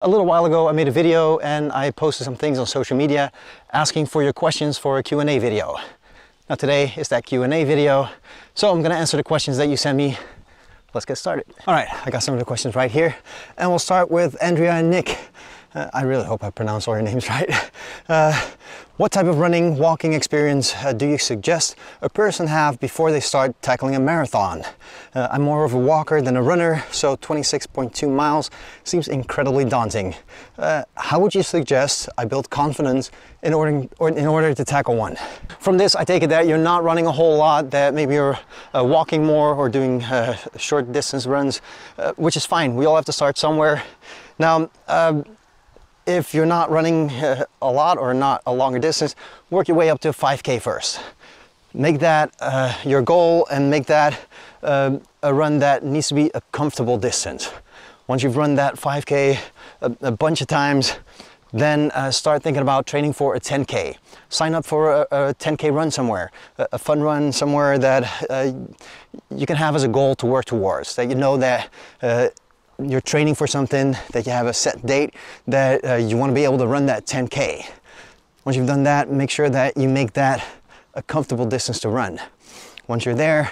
A little while ago I made a video and I posted some things on social media asking for your questions for a Q&A video. Now today is that Q&A video, so I'm going to answer the questions that you sent me. Let's get started. Alright, I got some of the questions right here and we'll start with Andrea and Nick. I really hope I pronounced all your names right. What type of running, walking experience do you suggest a person have before they start tackling a marathon? I'm more of a walker than a runner, so 26.2 miles seems incredibly daunting. How would you suggest I build confidence in order to tackle one? From this, I take it that you're not running a whole lot, that maybe you're walking more or doing short distance runs, which is fine. We all have to start somewhere. Now, if you're not running a lot or not a longer distance, work your way up to 5K first. Make that your goal and make that a run that needs to be a comfortable distance. Once you've run that 5K a bunch of times, then start thinking about training for a 10K. Sign up for a 10K run somewhere, a fun run somewhere that you can have as a goal to work towards, that you know that you're training for something, that you have a set date, that you want to be able to run that 10K. Once you've done that, make sure that you make that a comfortable distance to run. Once you're there,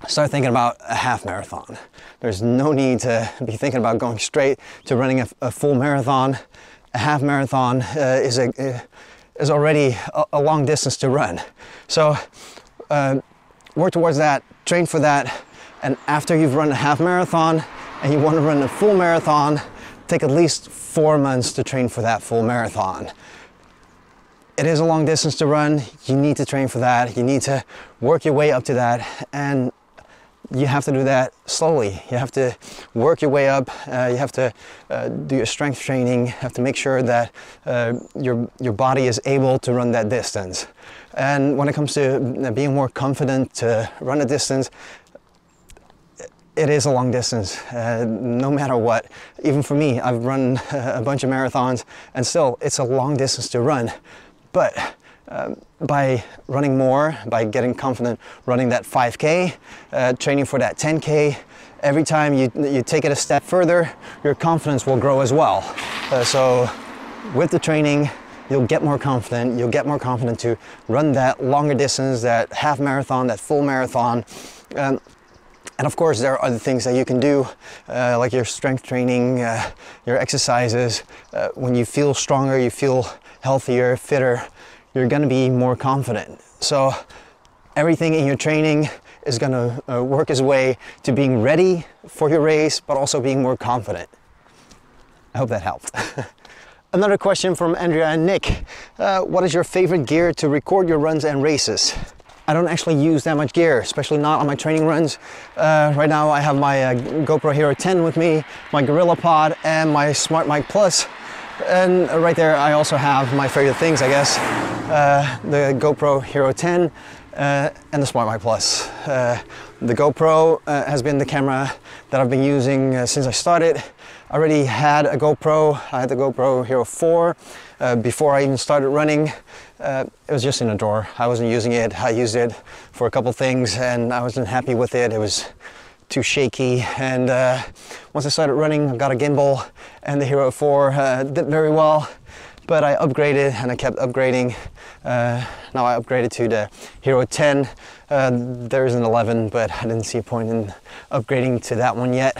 start thinking about a half marathon. There's no need to be thinking about going straight to running a full marathon. A half marathon is already a long distance to run. So work towards that, train for that, and after you've run a half marathon and you want to run a full marathon, take at least 4 months to train for that full marathon. It is a long distance to run. You need to train for that. You need to work your way up to that, and you have to do that slowly. You have to work your way up. You have to do your strength training. You have to make sure that your body is able to run that distance. And when it comes to being more confident to run a distance, it is a long distance, no matter what. Even for me, I've run a bunch of marathons and still it's a long distance to run. But by running more, by getting confident running that 5K, training for that 10K, every time you take it a step further, your confidence will grow as well. So with the training, you'll get more confident. You'll get more confident to run that longer distance, that half marathon, that full marathon. And of course, there are other things that you can do, like your strength training, your exercises. When you feel stronger, you feel healthier, fitter, you're going to be more confident. So everything in your training is going to work its way to being ready for your race, but also being more confident. I hope that helped. Another question from Andrea and Nick. What is your favorite gear to record your runs and races? I don't actually use that much gear, especially not on my training runs. Right now I have my GoPro Hero 10 with me, my Gorilla Pod, and my Smart Mic Plus. And right there I also have my favorite things, I guess. The GoPro Hero 10 and the Smart Mic Plus. The GoPro has been the camera that I've been using since I started. I already had a GoPro. I had the GoPro Hero 4 before I even started running. It was just in a drawer. I wasn't using it. I used it for a couple things and I wasn't happy with it. It was too shaky. And once I started running, I got a gimbal and the Hero 4 did very well. But I upgraded and I kept upgrading. Now I upgraded to the Hero 10. There's an 11, but I didn't see a point in upgrading to that one yet.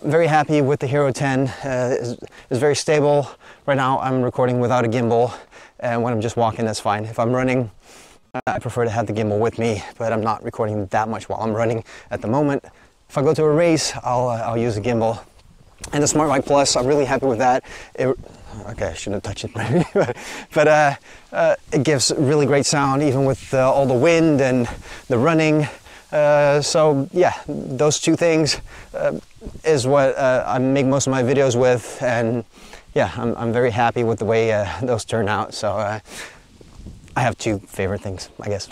I'm very happy with the Hero 10. It's very stable. Right now I'm recording without a gimbal, and when I'm just walking, that's fine. If I'm running, I prefer to have the gimbal with me, but I'm not recording that much while I'm running at the moment. If I go to a race, I'll use the gimbal. And the Smart Mic Plus, I'm really happy with that. Okay, I shouldn't have touched it, but it gives really great sound, even with all the wind and the running. So yeah, those two things is what I make most of my videos with, and yeah, I'm very happy with the way those turn out. So I have two favorite things, I guess.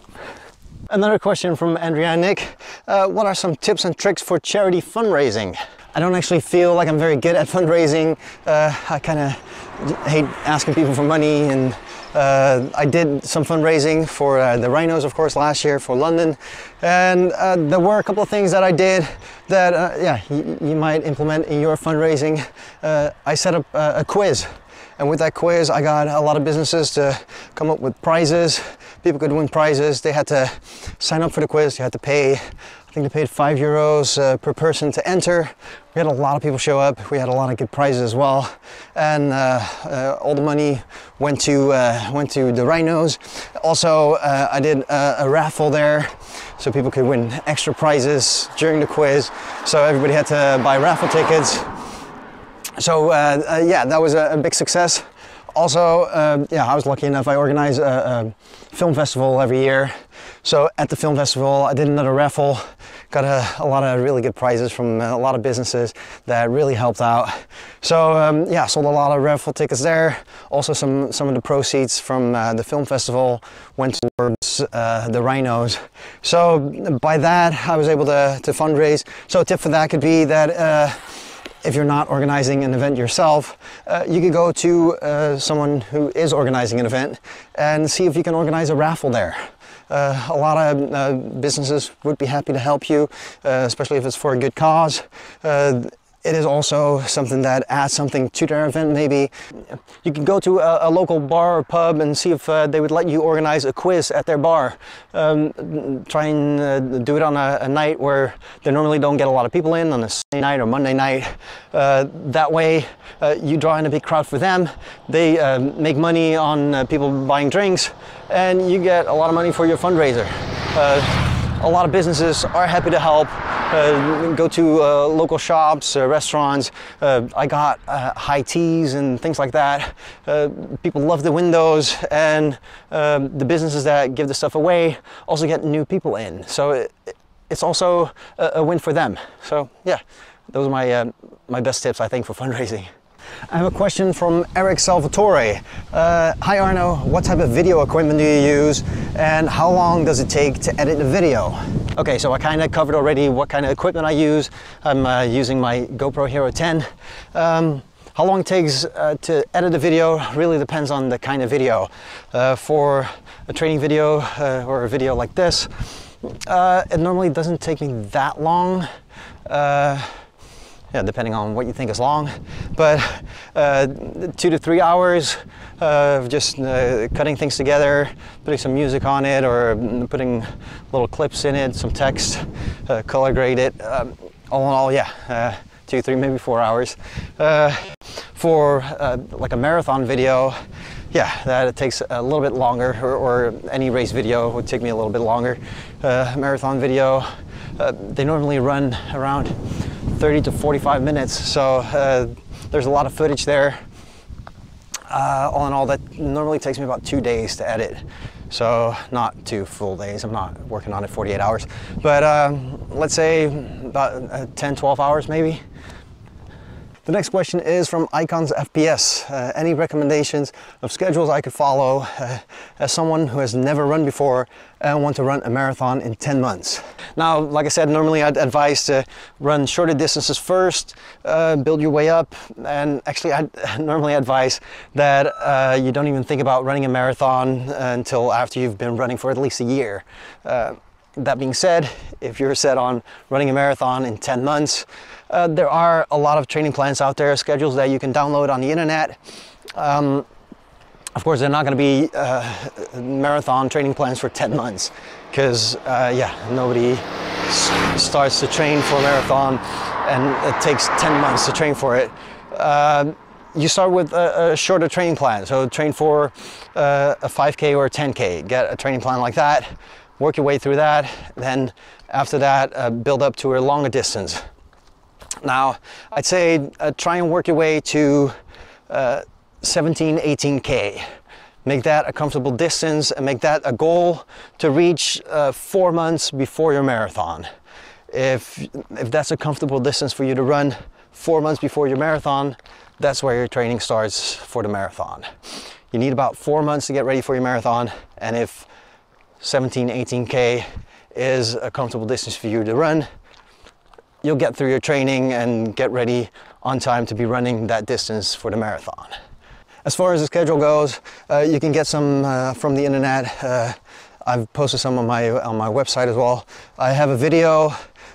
Another question from Andrea and Nick. What are some tips and tricks for charity fundraising? I don't actually feel like I'm very good at fundraising. I kind of hate asking people for money, and I did some fundraising for the Rhinos, of course, last year for London, and there were a couple of things that I did that yeah, you might implement in your fundraising. I set up a quiz, and with that quiz I got a lot of businesses to come up with prizes. People could win prizes. They had to sign up for the quiz. You had to pay, I think they paid €5 per person to enter. We had a lot of people show up. We had a lot of good prizes as well, and all the money went to the Rhinos. Also, I did a raffle there, so people could win extra prizes during the quiz. So everybody had to buy raffle tickets. So yeah, that was a big success. Also, yeah, I was lucky enough. I organize a film festival every year. So at the film festival, I did another raffle. Got a lot of really good prizes from a lot of businesses that really helped out. So yeah, sold a lot of raffle tickets there. Also, some of the proceeds from the film festival went towards the Rhinos. So by that, I was able to fundraise. So a tip for that could be that if you're not organizing an event yourself, you could go to someone who is organizing an event and see if you can organize a raffle there. A lot of businesses would be happy to help you, especially if it's for a good cause. It is also something that adds something to their event. Maybe you can go to a local bar or pub and see if they would let you organize a quiz at their bar. Try and do it on a night where they normally don't get a lot of people in, on a Sunday night or Monday night. That way you draw in a big crowd for them. They make money on people buying drinks, and you get a lot of money for your fundraiser. A lot of businesses are happy to help. Go to local shops, restaurants. I got high teas and things like that. People love the windows, and the businesses that give the stuff away also get new people in. So it's also a win for them. So yeah, those are my best tips, I think, for fundraising. I have a question from Eric Salvatore. Hi Arno, what type of video equipment do you use, and how long does it take to edit a video? Okay, so I kind of covered already what kind of equipment I use. I'm using my GoPro Hero 10. How long it takes to edit a video really depends on the kind of video. For a training video or a video like this, it normally doesn't take me that long. Yeah, depending on what you think is long, but 2 to 3 hours of just cutting things together, putting some music on it, or putting little clips in it, some text, color grade it. All in all, yeah, 2, 3, maybe 4 hours. For like a marathon video, yeah, that it takes a little bit longer, or any race video would take me a little bit longer. Marathon video, they normally run around 30 to 45 minutes, so there's a lot of footage there. All in all, that normally takes me about 2 days to edit, so not 2 full days. I'm not working on it 48 hours, but let's say about 10-12 hours maybe. The next question is from Icons FPS. Any recommendations of schedules I could follow as someone who has never run before and want to run a marathon in 10 months? Now, like I said, normally I'd advise to run shorter distances first, build your way up, and actually I'd normally advise that you don't even think about running a marathon until after you've been running for at least a year. That being said, if you're set on running a marathon in 10 months, there are a lot of training plans out there, schedules that you can download on the internet. Of course, they're not going to be marathon training plans for 10 months because, yeah, nobody starts to train for a marathon and it takes 10 months to train for it. You start with a shorter training plan. So train for a 5K or a 10K. Get a training plan like that, work your way through that. Then after that, build up to a longer distance. Now, I'd say try and work your way to 17, 18K. Make that a comfortable distance and make that a goal to reach 4 months before your marathon. If that's a comfortable distance for you to run 4 months before your marathon, that's where your training starts for the marathon. You need about 4 months to get ready for your marathon, and if 17, 18K is a comfortable distance for you to run, you'll get through your training and get ready on time to be running that distance for the marathon. As far as the schedule goes, you can get some from the internet. I've posted some on my website as well. I have a video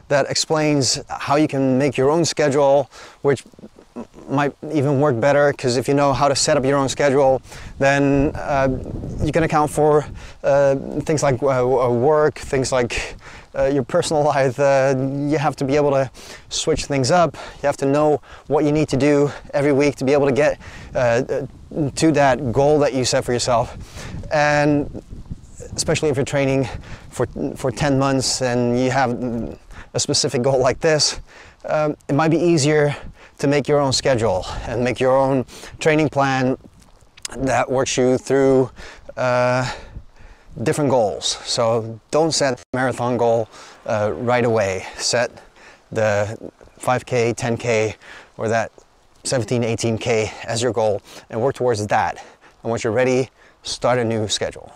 that explains how you can make your own schedule, which might even work better, because if you know how to set up your own schedule, then you can account for things like work, things like your personal life. You have to be able to switch things up. You have to know what you need to do every week to be able to get to that goal that you set for yourself. And especially if you're training for 10 months and you have a specific goal like this, it might be easier to make your own schedule and make your own training plan that works you through different goals. So don't set a marathon goal right away. Set the 5K, 10K, or that 17, 18K as your goal and work towards that. And once you're ready, start a new schedule.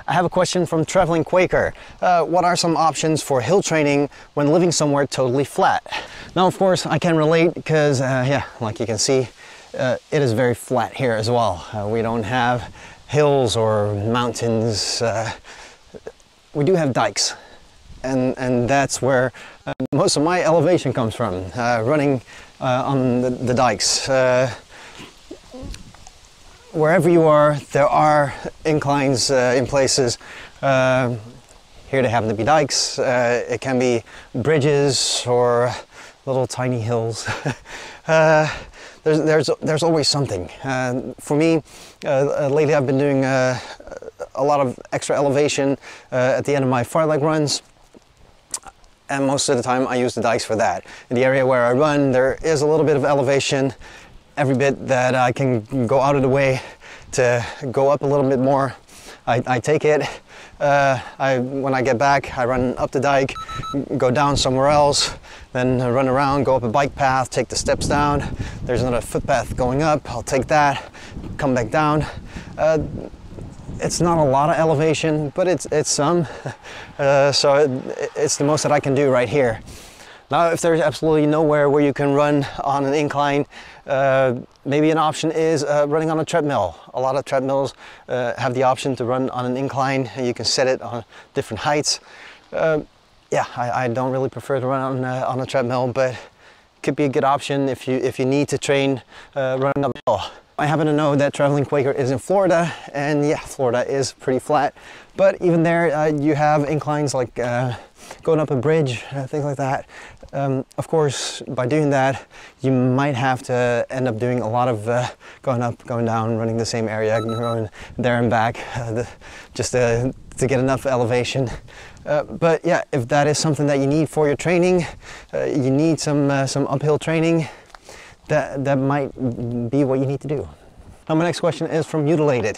I have a question from Traveling Quaker. What are some options for hill training when living somewhere totally flat? Now, of course, I can relate because, yeah, like you can see, it is very flat here as well. We don't have hills or mountains. We do have dikes, and that's where most of my elevation comes from, running on the dikes. Wherever you are, there are inclines in places. Here they happen to be dikes. It can be bridges or little tiny hills. There's always something. For me, lately I've been doing a lot of extra elevation at the end of my fartlek runs. And most of the time I use the dikes for that. In the area where I run, there is a little bit of elevation. Every bit that I can go out of the way to go up a little bit more, I take it. When I get back, I run up the dike, go down somewhere else, then run around, go up a bike path, take the steps down. There's another footpath going up, I'll take that, come back down. It's not a lot of elevation, but it's some. So it's the most that I can do right here. Now, if there's absolutely nowhere where you can run on an incline, maybe an option is running on a treadmill. A lot of treadmills have the option to run on an incline, and you can set it on different heights. Yeah, I don't really prefer to run on a treadmill, but it could be a good option if you need to train running uphill. I happen to know that Traveling Quaker is in Florida, and yeah, Florida is pretty flat. But even there, you have inclines like going up a bridge, things like that. Of course, by doing that, you might have to end up doing a lot of going up, going down, running the same area, going there and back, just to get enough elevation. But yeah, if that is something that you need for your training, you need some uphill training, that might be what you need to do. Now my next question is from Mutilated.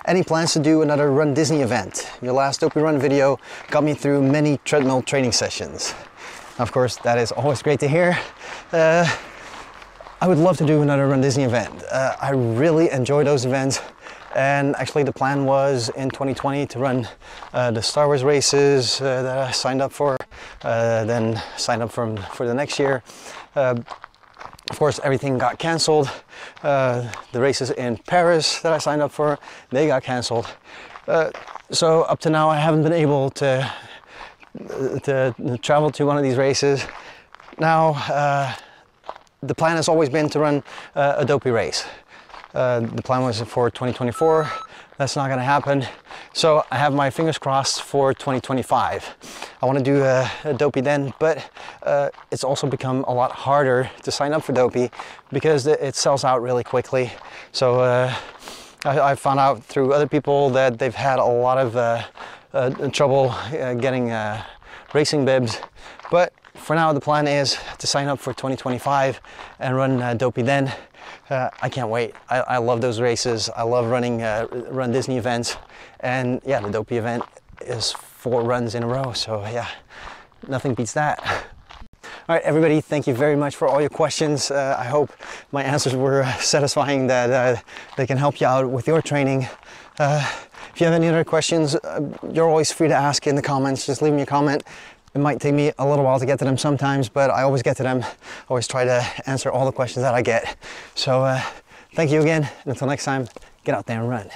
Any plans to do another Run Disney event? Your last Dopey Run video got me through many treadmill training sessions. Of course, that is always great to hear. I would love to do another Run Disney event. I really enjoy those events. And actually the plan was in 2020 to run the Star Wars races that I signed up for, then signed up for the next year. Of course, everything got canceled. The races in Paris that I signed up for, they got canceled. So up to now, I haven't been able to travel to one of these races. Now, the plan has always been to run a Dopey race. The plan was for 2024. That's not going to happen. So I have my fingers crossed for 2025. I want to do a Dopey then, but it's also become a lot harder to sign up for Dopey because it sells out really quickly. So I found out through other people that they've had a lot of trouble getting racing bibs. But for now, the plan is to sign up for 2025 and run Dopey then. I can't wait. I love those races. I love running Run Disney events. And yeah, the Dopey event is 4 runs in a row. So yeah, nothing beats that. All right, everybody, thank you very much for all your questions. I hope my answers were satisfying, that they can help you out with your training. If you have any other questions, you're always free to ask in the comments. Just leave me a comment. It might take me a little while to get to them sometimes, but I always get to them. I always try to answer all the questions that I get. So thank you again, and until next time, get out there and run.